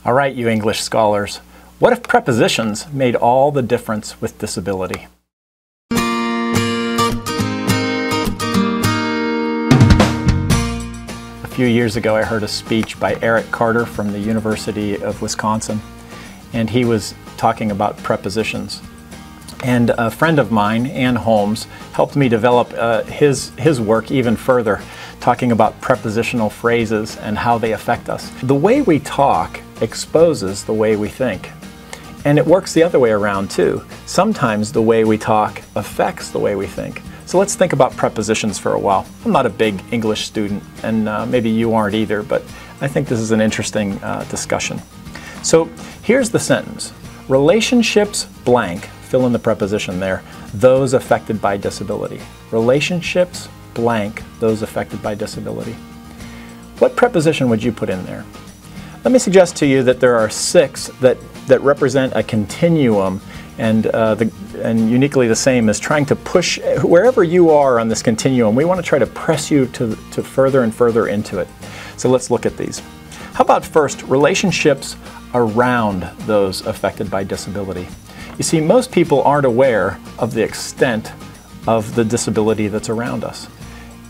All right, you English scholars, what if prepositions made all the difference with disability? A few years ago I heard a speech by Eric Carter from the University of Wisconsin, and he was talking about prepositions. And a friend of mine, Ann Holmes, helped me develop his work even further, talking about prepositional phrases and how they affect us. The way we talk exposes the way we think. And it works the other way around too. Sometimes the way we talk affects the way we think. So let's think about prepositions for a while. I'm not a big English student, and maybe you aren't either, but I think this is an interesting discussion. So here's the sentence. Relationships blank, fill in the preposition there, those affected by disability. Relationships blank, those affected by disability. What preposition would you put in there? Let me suggest to you that there are 6 that represent a continuum, and Uniquely the Same is trying to push wherever you are on this continuum. We want to try to press you to further and further into it. So let's look at these. How about first, relationships around those affected by disability? You see, most people aren't aware of the extent of the disability that's around us.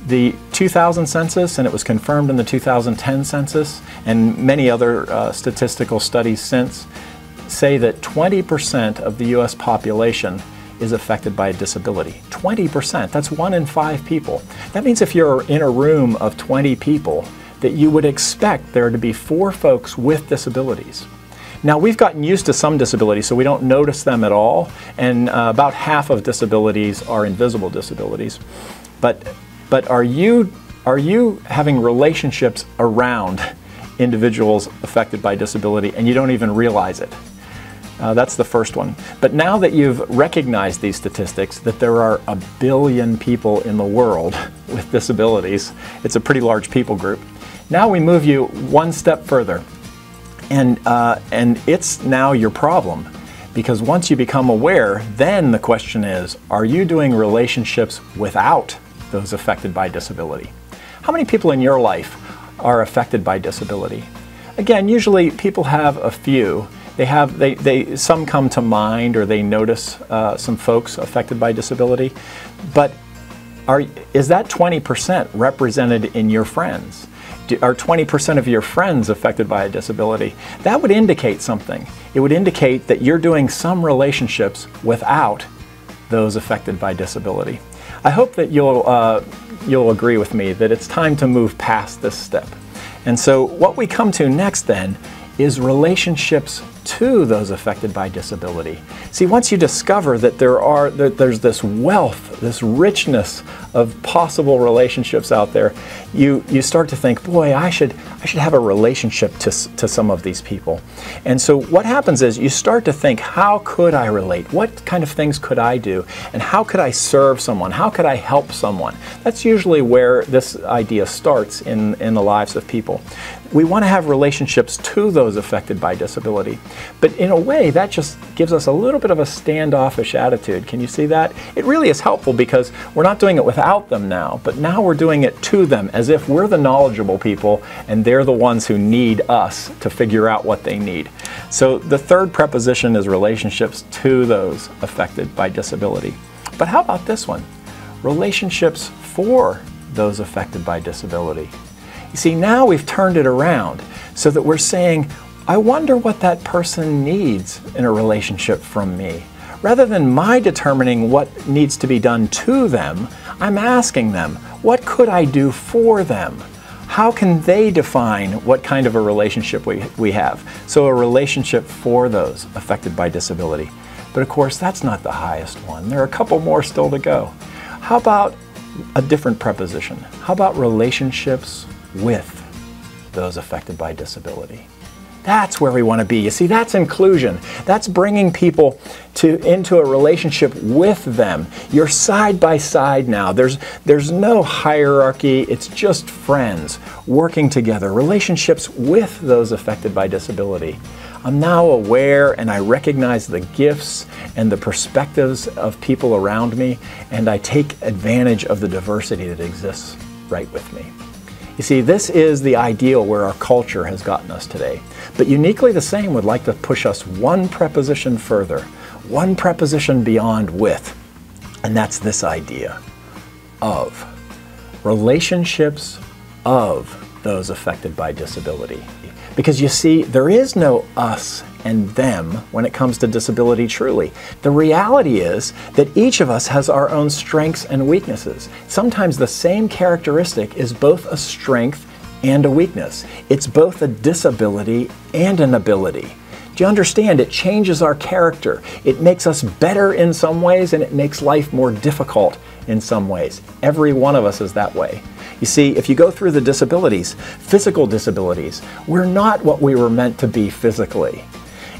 The 2000 census, and it was confirmed in the 2010 census, and many other statistical studies since, say that 20% of the US population is affected by a disability. 20%, that's 1 in 5 people. That means if you're in a room of 20 people, that you would expect there to be 4 folks with disabilities. Now, we've gotten used to some disabilities, so we don't notice them at all, and about half of disabilities are invisible disabilities. But are you having relationships around individuals affected by disability and you don't even realize it? That's the first one. But now that you've recognized these statistics, that there are 1 billion people in the world with disabilities, it's a pretty large people group. Now we move you one step further, and it's now your problem. Because once you become aware, then the question is, are you doing relationships without those affected by disability? How many people in your life are affected by disability? Again, usually people have a few. Some come to mind, or they notice some folks affected by disability. But is that 20% represented in your friends? Are 20% of your friends affected by a disability? That would indicate something. It would indicate that you're doing some relationships without those affected by disability. I hope that you'll agree with me that it's time to move past this step. And so what we come to next then is relationships to those affected by disability. See, once you discover that there's this wealth, this richness of possible relationships out there, you start to think, boy, I should have a relationship to some of these people. And so what happens is you start to think, how could I relate? What kind of things could I do? And how could I serve someone? How could I help someone? That's usually where this idea starts in the lives of people. We want to have relationships to those affected by disability. But in a way, that just gives us a little bit of a standoffish attitude. Can you see that? It really is helpful because we're not doing it without them now, but now we're doing it to them, as if we're the knowledgeable people and they're the ones who need us to figure out what they need. So the third preposition is relationships to those affected by disability. But how about this one? Relationships for those affected by disability. You see, now we've turned it around so that we're saying, I wonder what that person needs in a relationship from me. Rather than my determining what needs to be done to them, I'm asking them, what could I do for them? How can they define what kind of a relationship we have? So a relationship for those affected by disability. But of course, that's not the highest one. There are a couple more still to go. How about a different preposition? How about relationships with those affected by disability? That's where we want to be. You see, that's inclusion. That's bringing people into a relationship with them. You're side by side now. There's no hierarchy. It's just friends working together. Relationships with those affected by disability. I'm now aware and I recognize the gifts and the perspectives of people around me, and I take advantage of the diversity that exists right with me. You see, this is the ideal where our culture has gotten us today. But Uniquely the Same would like to push us one preposition further, one preposition beyond with, and that's this idea of. Relationships of those affected by disability. Because you see, there is no us and them when it comes to disability truly. The reality is that each of us has our own strengths and weaknesses. Sometimes the same characteristic is both a strength and a weakness. It's both a disability and an ability. Do you understand? It changes our character. It makes us better in some ways, and it makes life more difficult in some ways. Every one of us is that way. You see, if you go through the disabilities, physical disabilities, we're not what we were meant to be physically.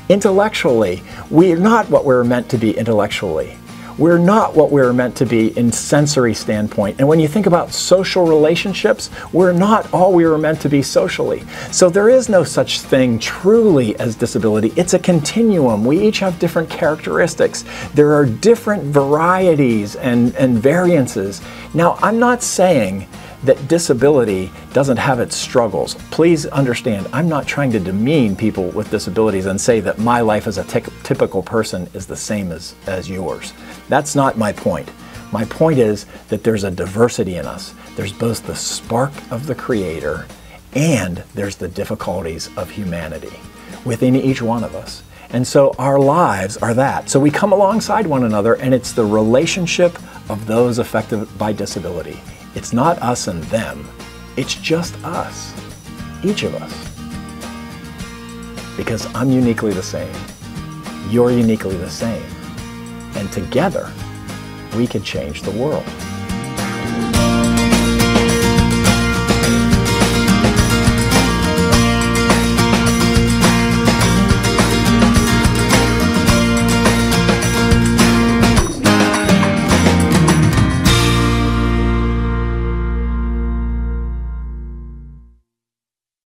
Intellectually, we're not what we were meant to be intellectually. We're not what we were meant to be in sensory standpoint. And when you think about social relationships, we're not all we were meant to be socially. So there is no such thing truly as disability. It's a continuum. We each have different characteristics. There are different varieties and variances. Now, I'm not saying that disability doesn't have its struggles. Please understand, I'm not trying to demean people with disabilities and say that my life as a typical person is the same as yours. That's not my point. My point is that there's a diversity in us. There's both the spark of the Creator and there's the difficulties of humanity within each one of us. And so our lives are that. So we come alongside one another, and it's the relationship of those affected by disability. It's not us and them. It's just us, each of us. Because I'm uniquely the same. You're uniquely the same. And together, we can change the world.